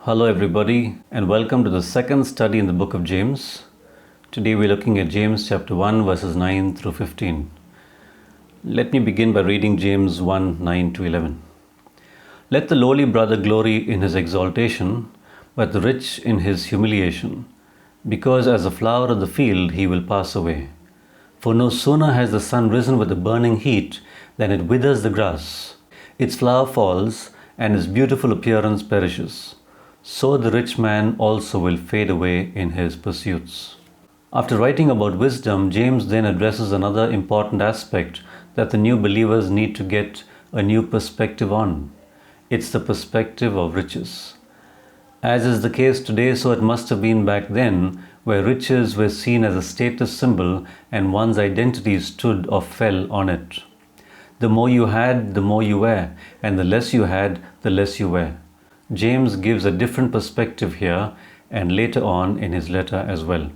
Hello, everybody, and welcome to the second study in the book of James. Today we're looking at James chapter 1, verses 9 through 15. Let me begin by reading James 1 9 to 11. Let the lowly brother glory in his exaltation, but the rich in his humiliation, because as a flower of the field he will pass away. For no sooner has the sun risen with a burning heat than it withers the grass. Its flower falls, and its beautiful appearance perishes. So the rich man also will fade away in his pursuits. After writing about wisdom, James then addresses another important aspect that the new believers need to get a new perspective on. It's the perspective of riches. As is the case today, so it must have been back then, where riches were seen as a status symbol and one's identity stood or fell on it. The more you had, the more you were, and the less you had, the less you were. James gives a different perspective here and later on in his letter as well.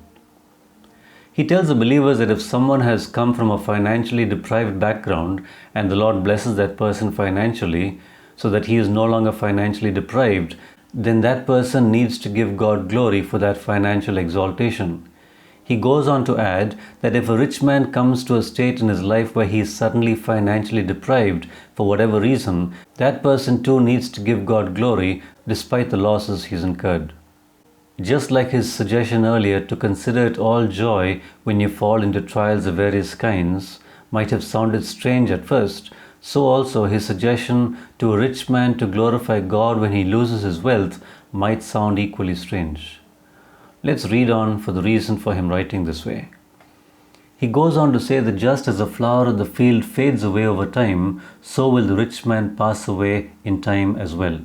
He tells the believers that if someone has come from a financially deprived background and the Lord blesses that person financially so that he is no longer financially deprived, then that person needs to give God glory for that financial exaltation. He goes on to add that if a rich man comes to a state in his life where he is suddenly financially deprived for whatever reason, that person too needs to give God glory despite the losses he's incurred. Just like his suggestion earlier to consider it all joy when you fall into trials of various kinds might have sounded strange at first, so also his suggestion to a rich man to glorify God when he loses his wealth might sound equally strange. Let's read on for the reason for him writing this way. He goes on to say that just as a flower of the field fades away over time, so will the rich man pass away in time as well.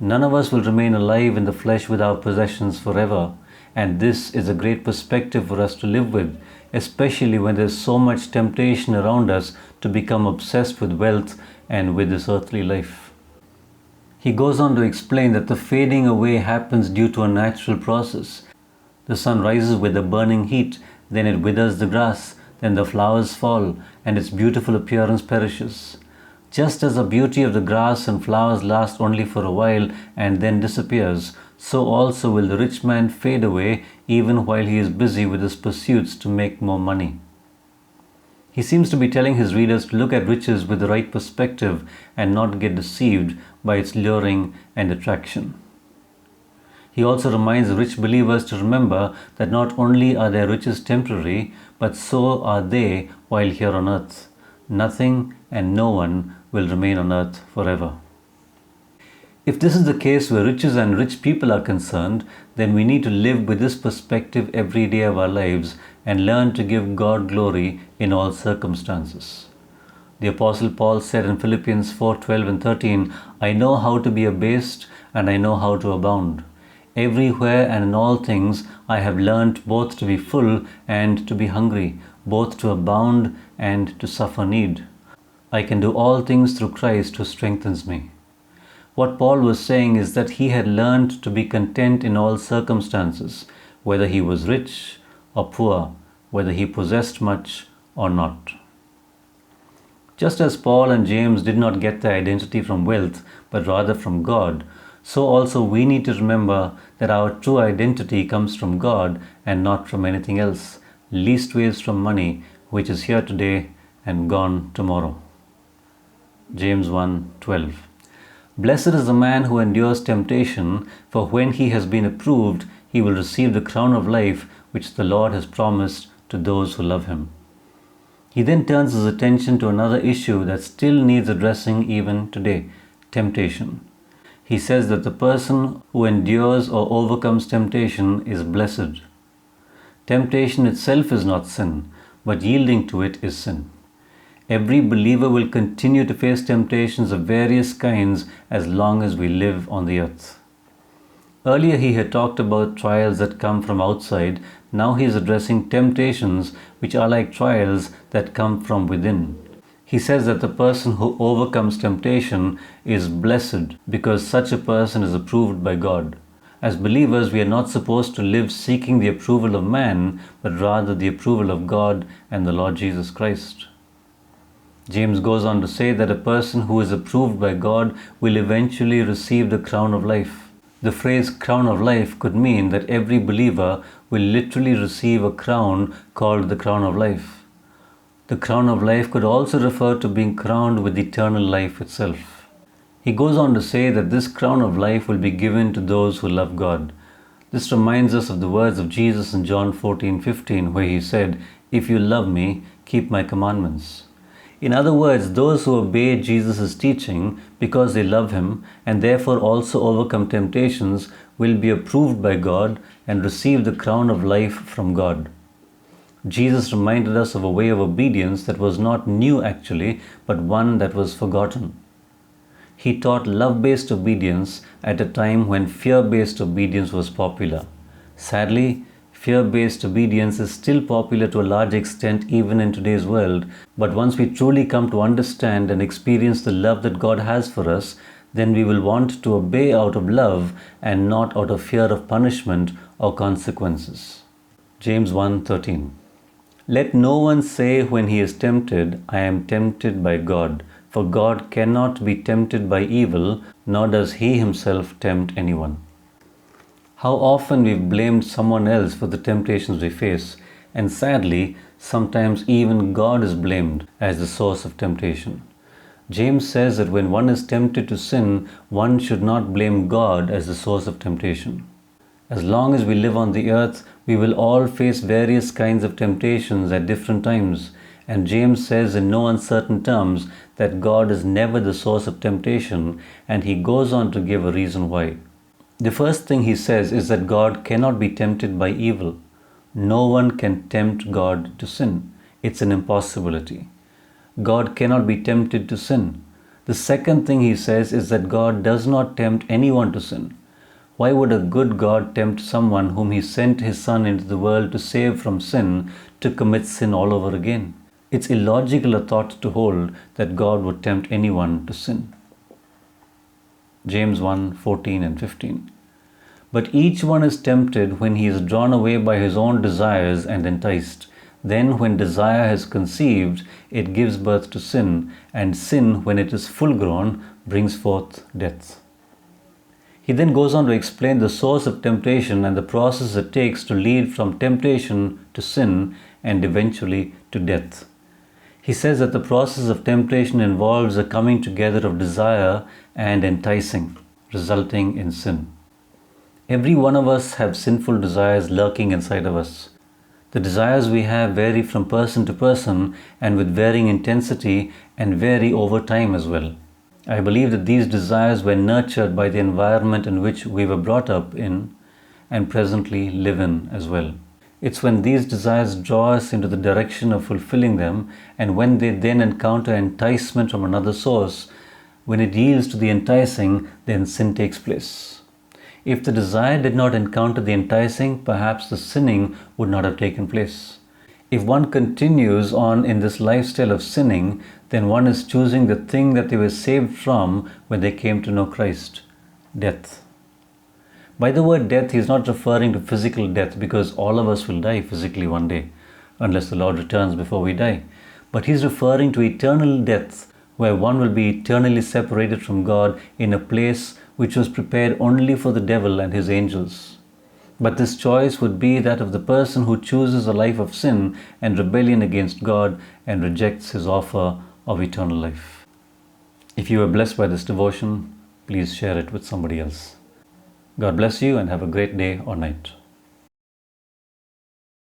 None of us will remain alive in the flesh with our possessions forever, and this is a great perspective for us to live with, especially when there's so much temptation around us to become obsessed with wealth and with this earthly life. He goes on to explain that the fading away happens due to a natural process. The sun rises with a burning heat, then it withers the grass, then the flowers fall, and its beautiful appearance perishes. Just as the beauty of the grass and flowers lasts only for a while and then disappears, so also will the rich man fade away even while he is busy with his pursuits to make more money. He seems to be telling his readers to look at riches with the right perspective and not get deceived by its luring and attraction. He also reminds rich believers to remember that not only are their riches temporary, but so are they while here on earth. Nothing and no one will remain on earth forever. If this is the case where riches and rich people are concerned, then we need to live with this perspective every day of our lives and learn to give God glory in all circumstances. The Apostle Paul said in Philippians 4:12 and 13, I know how to be abased and I know how to abound. Everywhere and in all things I have learnt both to be full and to be hungry, both to abound and to suffer need. I can do all things through Christ who strengthens me. What Paul was saying is that he had learned to be content in all circumstances, whether he was rich or poor, whether he possessed much or not. Just as Paul and James did not get their identity from wealth, but rather from God, so also we need to remember that our true identity comes from God and not from anything else, leastways from money, which is here today and gone tomorrow. James 1:12. Blessed is the man who endures temptation, for when he has been approved, he will receive the crown of life which the Lord has promised to those who love him. He then turns his attention to another issue that still needs addressing even today: temptation. He says that the person who endures or overcomes temptation is blessed. Temptation itself is not sin, but yielding to it is sin. Every believer will continue to face temptations of various kinds as long as we live on the earth. Earlier he had talked about trials that come from outside. Now he is addressing temptations which are like trials that come from within. He says that the person who overcomes temptation is blessed because such a person is approved by God. As believers, we are not supposed to live seeking the approval of man, but rather the approval of God and the Lord Jesus Christ. James goes on to say that a person who is approved by God will eventually receive the crown of life. The phrase crown of life could mean that every believer will literally receive a crown called the crown of life. The crown of life could also refer to being crowned with eternal life itself. He goes on to say that this crown of life will be given to those who love God. This reminds us of the words of Jesus in John 14:15, where he said, "If you love me, keep my commandments." In other words, those who obey Jesus' teaching because they love him and therefore also overcome temptations will be approved by God and receive the crown of life from God. Jesus reminded us of a way of obedience that was not new actually, but one that was forgotten. He taught love-based obedience at a time when fear-based obedience was popular. Sadly, fear-based obedience is still popular to a large extent even in today's world, but once we truly come to understand and experience the love that God has for us, then we will want to obey out of love and not out of fear of punishment or consequences. James 1:13. Let no one say when he is tempted, I am tempted by God, for God cannot be tempted by evil, nor does he himself tempt anyone. How often we've blamed someone else for the temptations we face, and sadly, sometimes even God is blamed as the source of temptation. James says that when one is tempted to sin, one should not blame God as the source of temptation. As long as we live on the earth, we will all face various kinds of temptations at different times, and James says in no uncertain terms that God is never the source of temptation, and he goes on to give a reason why. The first thing he says is that God cannot be tempted by evil. No one can tempt God to sin. It's an impossibility. God cannot be tempted to sin. The second thing he says is that God does not tempt anyone to sin. Why would a good God tempt someone whom he sent his Son into the world to save from sin to commit sin all over again? It's illogical a thought to hold that God would tempt anyone to sin. James 1:14 and 15. But each one is tempted when he is drawn away by his own desires and enticed. Then when desire has conceived, it gives birth to sin, and sin, when it is full grown, brings forth death. He then goes on to explain the source of temptation and the process it takes to lead from temptation to sin and eventually to death. He says that the process of temptation involves a coming together of desire and enticing, resulting in sin. Every one of us have sinful desires lurking inside of us. The desires we have vary from person to person and with varying intensity and vary over time as well. I believe that these desires were nurtured by the environment in which we were brought up in and presently live in as well. It's when these desires draw us into the direction of fulfilling them, and when they then encounter enticement from another source, when it yields to the enticing, then sin takes place. If the desire did not encounter the enticing, perhaps the sinning would not have taken place. If one continues on in this lifestyle of sinning, then one is choosing the thing that they were saved from when they came to know Christ: death. By the word death, he is not referring to physical death, because all of us will die physically one day, unless the Lord returns before we die. But he is referring to eternal death, where one will be eternally separated from God in a place which was prepared only for the devil and his angels. But this choice would be that of the person who chooses a life of sin and rebellion against God and rejects his offer of eternal life. If you were blessed by this devotion, please share it with somebody else. God bless you and have a great day or night.